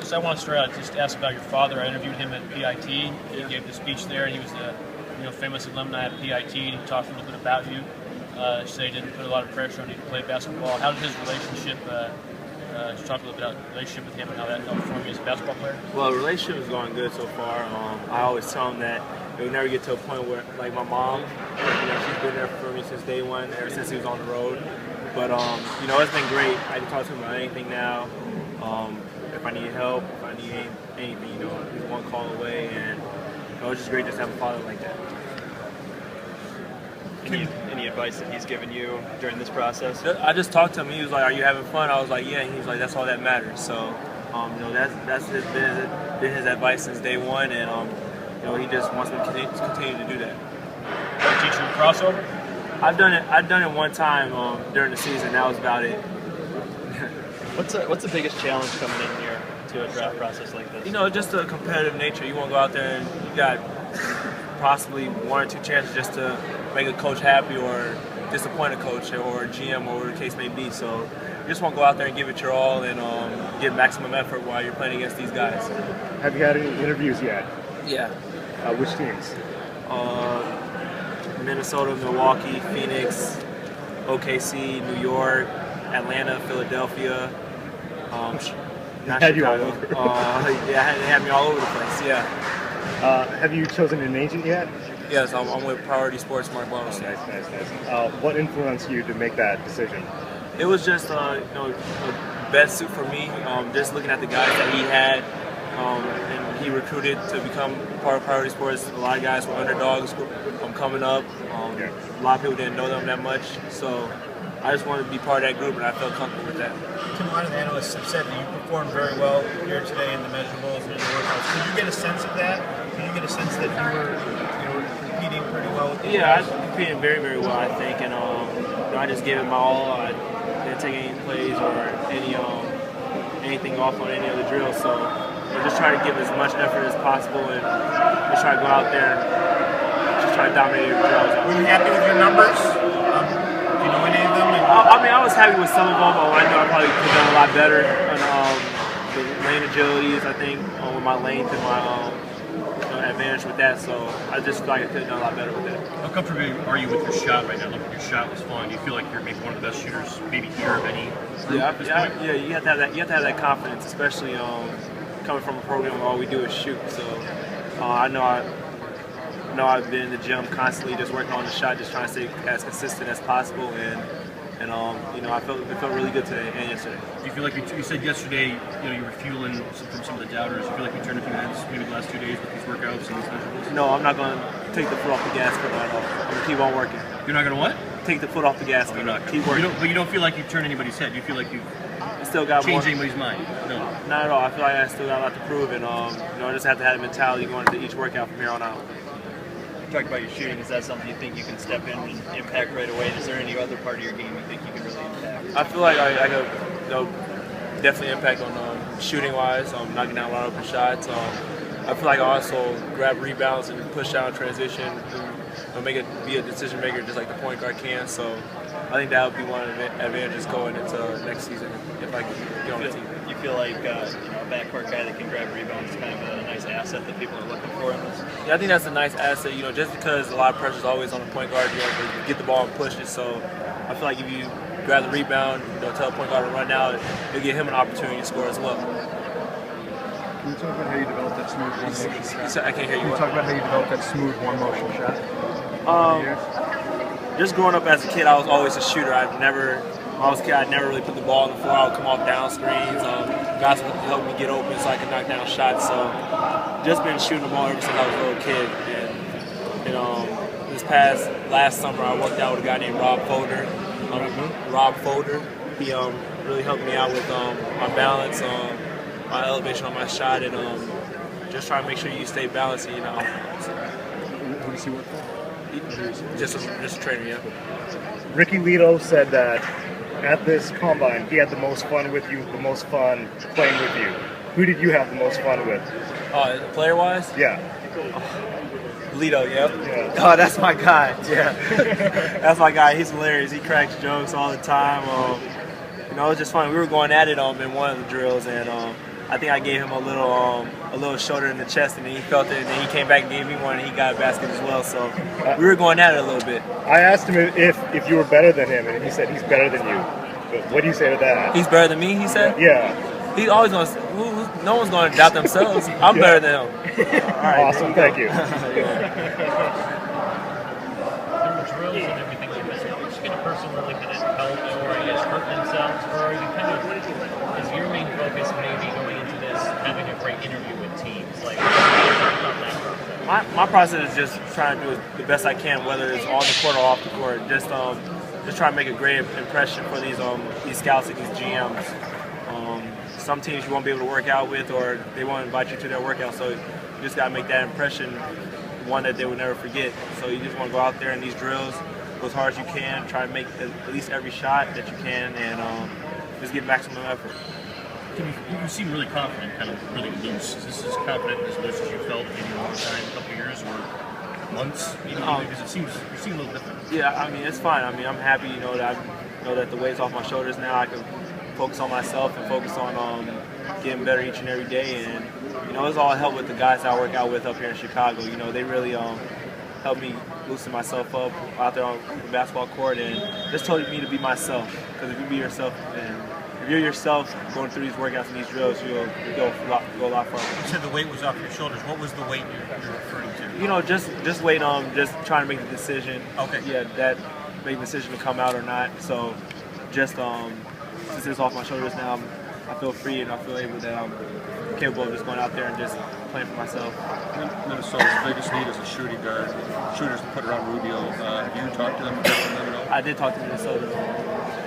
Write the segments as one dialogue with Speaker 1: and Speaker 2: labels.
Speaker 1: Coach, I want to start out just ask about your father. I interviewed him at PIT. He gave the speech there, and he was a famous alumni at PIT, and he talked a little bit about you. Said he didn't put a lot of pressure on you to play basketball. How did his relationship, just talk a little bit about the relationship with him and how that helped form you as a basketball player?
Speaker 2: Well, the relationship is going good so far. I always tell him that it will never get to a point where, like my mom, she's been there for me since day one, ever since he was on the road. But, it's been great. I can talk to him about anything now. If I need help, if I need anything, he's one call away. And it's just great just to have a father like that.
Speaker 3: Any advice that he's given you during this process?
Speaker 2: I just talked to him. He was like, "Are you having fun?" I was like, "Yeah." And he was like, "That's all that matters." So, that's been his advice since day one, and he just wants me to continue to do that.
Speaker 1: Teach you crossover?
Speaker 2: I've done it one time during the season. That was about it.
Speaker 3: What's the biggest challenge coming in here to a draft process like this?
Speaker 2: Just the competitive nature. You want to go out there and you got possibly one or two chances just to make a coach happy or disappoint a coach or a GM or whatever the case may be. So you just want to go out there and give it your all and give maximum effort while you're playing against these guys.
Speaker 4: Have you had any interviews yet?
Speaker 2: Yeah.
Speaker 4: Which teams?
Speaker 2: Minnesota, Milwaukee, Phoenix, OKC, New York, Atlanta, Philadelphia. Not
Speaker 4: Had you
Speaker 2: Chicago.
Speaker 4: all over?
Speaker 2: They had me all over the place. Yeah.
Speaker 4: Have you chosen an agent yet?
Speaker 2: Yes, I'm with Priority Sports, Mark Barnes.
Speaker 4: Nice. What influenced you to make that decision?
Speaker 2: It was just a best suit for me. Just looking at the guys that he had, and he recruited to become part of Priority Sports. A lot of guys were underdogs coming up. A lot of people didn't know them that much, so I just wanted to be part of that group, and I felt comfortable with that.
Speaker 1: Tim, a lot of the analysts have said that you performed very well here today in the measurables and in the workouts. Could you get a sense of that? Could you get a sense that you were competing pretty well with the
Speaker 2: guys? I competed very, very well, I think, and I just gave it my all. I didn't take any plays or anything off on any of the drills, so I just try to give as much effort as possible and just try to go out there and just try to dominate the drills.
Speaker 1: Were you happy with your numbers? Do you know any of them?
Speaker 2: I was happy with some of them. I know I probably could have done a lot better on the lane agilities, I think, with my length and my advantage with that. So I just feel like I could have done a lot better with that.
Speaker 1: How comfortable are you with your shot right now? Look, your shot was flying. Do you feel like you're maybe one of the best shooters, maybe here of any group at this point?
Speaker 2: Yeah. You have to have that. You have to have that confidence, especially coming from a program where all we do is shoot. So I know I've been in the gym constantly just working on the shot, just trying to stay as consistent as possible, and I felt really good today and yesterday.
Speaker 1: Do you feel like you said yesterday, you were fueling from some of the doubters? You feel like you turned a few heads maybe the last 2 days with these workouts and these measurables?
Speaker 2: No, I'm not going to take the foot off the gas pedal at all. I'm going to keep on working.
Speaker 1: You're not going to what?
Speaker 2: Take the foot off the gas pedal. Keep working.
Speaker 1: But you don't feel like you've turned anybody's head. You feel like you've
Speaker 2: still got
Speaker 1: changed anybody's mind? No.
Speaker 2: Not at all. I feel like I still got a lot to prove, and I just have to have the mentality going into each workout from here on out.
Speaker 3: You talked about your shooting. Is that something you think you can step in and impact right away? Is there any other part of your game you think you can really impact?
Speaker 2: I feel like I could definitely impact on shooting-wise, knocking down a lot of open shots. I feel like I also grab rebounds and push out transition and be a decision maker just like the point guard can. So I think that would be one of the advantages going into next season if I can get on the team.
Speaker 3: You feel like a backcourt guy that can grab rebounds is kind of a nice asset that people are looking for in this?
Speaker 2: Yeah, I think that's a nice asset. Just because a lot of pressure is always on the point guard, you get the ball and push it. So I feel like if you grab the rebound, tell the point guard to run out, it'll give him an opportunity to score as well.
Speaker 5: Can you talk about how you developed that smooth one-motion shot?
Speaker 2: I can't hear you.
Speaker 5: Can you talk about how you developed that smooth one-motion shot?
Speaker 2: Just growing up as a kid, I was always a shooter. I'd never really put the ball on the floor. I would come off down screens. Guys would help me get open so I could knock down shots. So just been shooting the ball ever since I was a little kid. And last summer, I worked out with a guy named Rob Folder. He really helped me out with my balance, my elevation on my shot, and just trying to make sure you stay balanced.
Speaker 5: Who does he work for?
Speaker 2: Just a trainer, yeah.
Speaker 4: Ricky Lito said that at this combine, he had the most fun with you, the most fun playing with you. Who did you have the most fun with?
Speaker 2: Player-wise?
Speaker 4: Yeah.
Speaker 2: Lito, yep.
Speaker 4: Yeah.
Speaker 2: Oh, that's my guy. Yeah, that's my guy. He's hilarious. He cracks jokes all the time. It was just fun. We were going at it in one of the drills, and I think I gave him a little shoulder in the chest, and then he felt it, and then he came back and gave me one, and he got a basket as well. So we were going at it a little bit.
Speaker 4: I asked him if you were better than him, and he said he's better than you. What do you say to that?
Speaker 2: He's better than me, he said?
Speaker 4: Yeah.
Speaker 2: He always going to, no one's going to doubt themselves. I'm better than him. All right,
Speaker 4: awesome, thank you.
Speaker 6: There were drills and everything like this. How much can a person really kind of help or I guess hurt themselves, or are you kind of, is your main focus maybe going into this having a great interview with teams? Like,
Speaker 2: my process is just trying to do the best I can, whether it's on the court or off the court. Just try to make a great impression for these scouts and these GMs. Some teams you won't be able to work out with, or they won't invite you to their workout, so you just got to make that impression, one that they will never forget. So you just want to go out there in these drills, go as hard as you can, try to make at least every shot that you can, and just give maximum effort.
Speaker 6: You seem really confident, kind of really loose. Is this as confident as loose as you felt maybe one time, a couple years, or months? Because you seem a little different.
Speaker 2: Yeah, I mean, it's fine. I mean, I'm happy, that the weight's off my shoulders now. I can focus on myself and focus on getting better each and every day. And it's all help with the guys I work out with up here in Chicago. They really help me loosen myself up out there on the basketball court, and just told me to be myself. Because if you be yourself, and if you're yourself going through these workouts and these drills, you'll go a lot farther.
Speaker 6: You said the weight was off your shoulders. What was the weight you're referring to?
Speaker 2: Just wait on just trying to make the decision.
Speaker 6: Okay.
Speaker 2: Yeah, that make the decision to come out or not. So just since it's off my shoulders now, I feel free and I feel able that I'm capable of just going out there and just playing for myself.
Speaker 5: Minnesota's biggest need is a shooting guard. Shooters to put around Rubio. Have you talked to them about that?
Speaker 2: I did talk to Minnesota.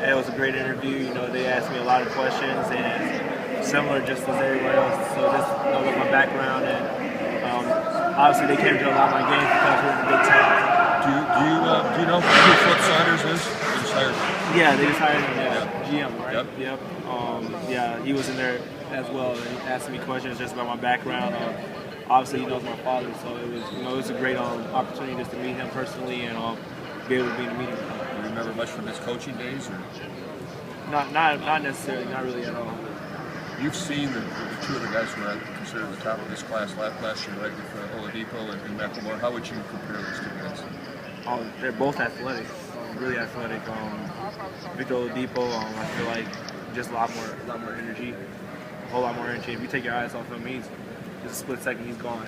Speaker 2: It was a great interview. They asked me a lot of questions, and similar just as everywhere else. So just with my background, and obviously they came to a lot of my games because we're in a good team.
Speaker 5: Do you know who Flip Saunders is? They just hired him.
Speaker 2: Yeah, they just hired him. GM, right?
Speaker 5: Yep.
Speaker 2: Yeah, he was in there as well, and asking me questions just about my background. Obviously, he knows my father, so it was a great opportunity just to meet him personally and be able to be in a meeting with him.
Speaker 5: Do you remember much from his coaching days, or
Speaker 2: not necessarily, not really at all.
Speaker 5: you've seen the two of the guys who are considered the top of this class last year, right, with Oladipo and McLemore? How would you compare those two guys?
Speaker 2: They're both athletic, really athletic. Victor Oladipo, I feel like just a lot more energy, a whole lot more energy. If you take your eyes off him, he's just a split second, he's gone.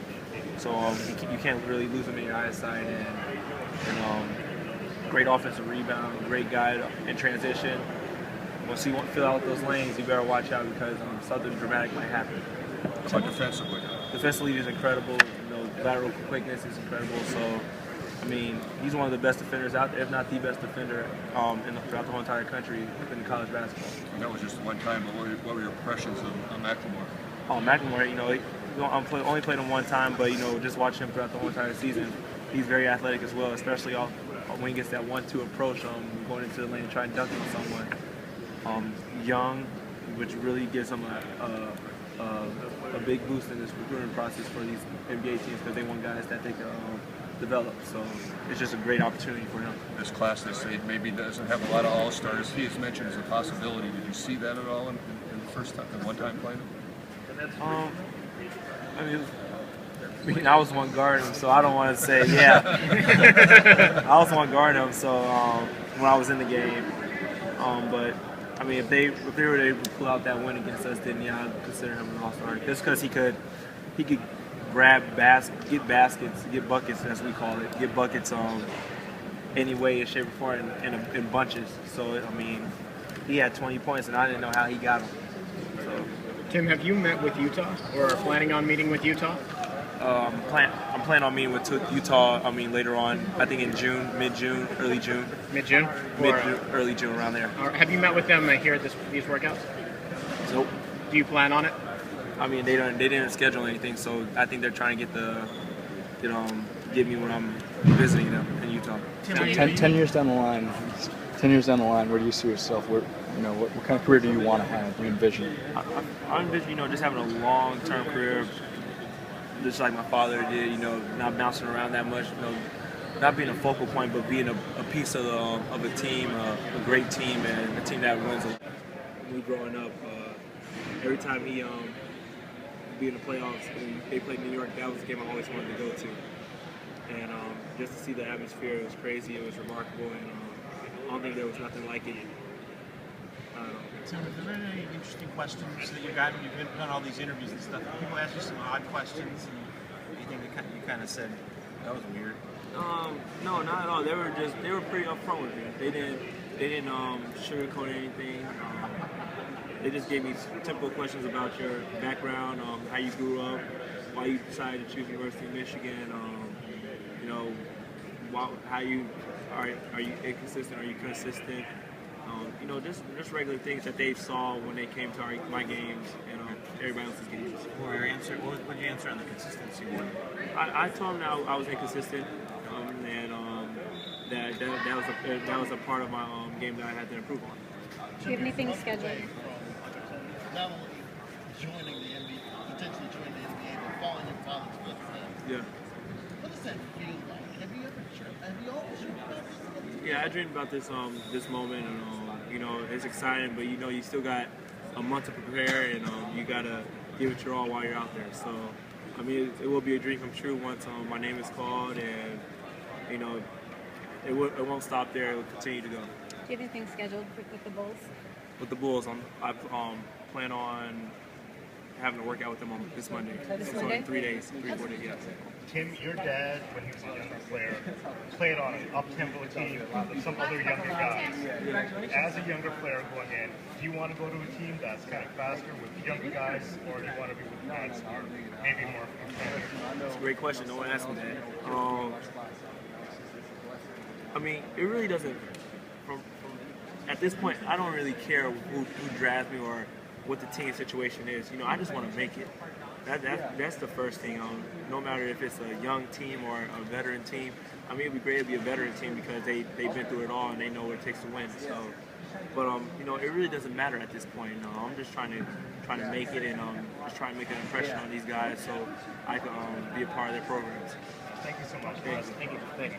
Speaker 2: So you can't really lose him in your eyesight. And great offensive rebound, great guy in transition. Once you fill out those lanes, you better watch out because something dramatic might happen.
Speaker 5: How about defensively?
Speaker 2: Defensively, he's incredible. Lateral quickness is incredible. So, I mean, he's one of the best defenders out there, if not the best defender throughout the whole entire country in college basketball.
Speaker 5: And that was just one time, but what were your impressions of McLemore?
Speaker 2: McLemore, I only played him one time, but just watching him throughout the whole entire season, he's very athletic as well, especially when he gets that 1-2 approach, going into the lane and trying to dunk on someone. Young, which really gives him a big boost in this recruiting process for these NBA teams because they want guys that they can develop. So it's just a great opportunity for him.
Speaker 5: This class, they say, maybe doesn't have a lot of all-stars. He has mentioned as a possibility. Did you see that at all in the first time, in one time playing him?
Speaker 2: I was one guarding him, so I don't want to say yeah. I was one guarding him, so when I was in the game, but. I mean, if they were able to pull out that win against us, then yeah, I'd consider him an all-star. Just because he could grab get baskets, get buckets, as we call it, get buckets any way, shape, or form in bunches. So I mean, he had 20 points, and I didn't know how he got them. So,
Speaker 7: Tim, have you met with Utah, or are planning on meeting with Utah?
Speaker 2: I'm planning on meeting with Utah. Later on. I think in June, mid-June, early June.
Speaker 7: Mid-June?
Speaker 2: Early June, around there.
Speaker 7: Have you met with them here at these workouts?
Speaker 2: Nope.
Speaker 7: Do you plan on it?
Speaker 2: They didn't schedule anything, so I think they're trying to get me when I'm visiting them in Utah.
Speaker 8: 10 years down the line. 10 years down the line, where do you see yourself? What kind of career do you want to have? Do you envision?
Speaker 2: I envision, just having a long-term career. Just like my father did, not bouncing around that much, not being a focal point, but being a piece of a team, a great team, and a team that wins. Me growing up, every time he be in the playoffs. And they played New York. That was the game I always wanted to go to. And just to see the atmosphere, it was crazy. It was remarkable, and I don't think there was nothing like it.
Speaker 9: Tim, have there been any interesting questions that you've gotten? You've done all these interviews and stuff. People ask you some odd questions, and you think you kind of said that was weird.
Speaker 2: No, not at all. They were pretty upfront with me. They didn't sugarcoat anything. They just gave me typical questions about your background, how you grew up, why you decided to choose University of Michigan. You know, how you are you inconsistent? Are you consistent? You know, just regular things that they saw when they came to my games and everybody else's games.
Speaker 9: What would you answer on the consistency one?
Speaker 2: I told them that I was inconsistent, and that was a part of my game that I had to improve on.
Speaker 10: Do you have anything scheduled?
Speaker 11: Not only joining the NBA, potentially joining the NBA, but following your father's footsteps.
Speaker 2: Yeah.
Speaker 11: What does that feel like? Have you always dreamed about this?
Speaker 2: Yeah, I dreamed about this moment, and you know, it's exciting, but you know, you still got a month to prepare, and you gotta give it your all while you're out there. So, I mean, it will be a dream come true once my name is called, and you know, it won't stop there. It will continue to go.
Speaker 10: Do you have anything scheduled with the Bulls?
Speaker 2: With the Bulls, I plan on having to work out with them on this Monday.
Speaker 10: This
Speaker 2: so
Speaker 10: Monday?
Speaker 2: in 3 days, 4 days, yeah.
Speaker 4: Tim, your dad, when he was a younger player, played on an up-tempo team with some other younger guys. As a younger player going in, do you want to go to a team that's kind of faster with younger guys, or do you want to be with guys who are maybe more competitive?
Speaker 2: That's a great question. No one asked me that. I mean, it really doesn't. At this point, I don't really care who drafts me or what the team situation is. You know, I just want to make it. That's the first thing. No matter if it's a young team or a veteran team. I mean, it'd be great to be a veteran team because they've been through it all and they know what it takes to win. So, but you know, it really doesn't matter at this point. I'm just trying to make it and just trying to make an impression on these guys so I can be a part of their programs.
Speaker 4: Thank you so much.
Speaker 2: Thank you.
Speaker 4: Thank you.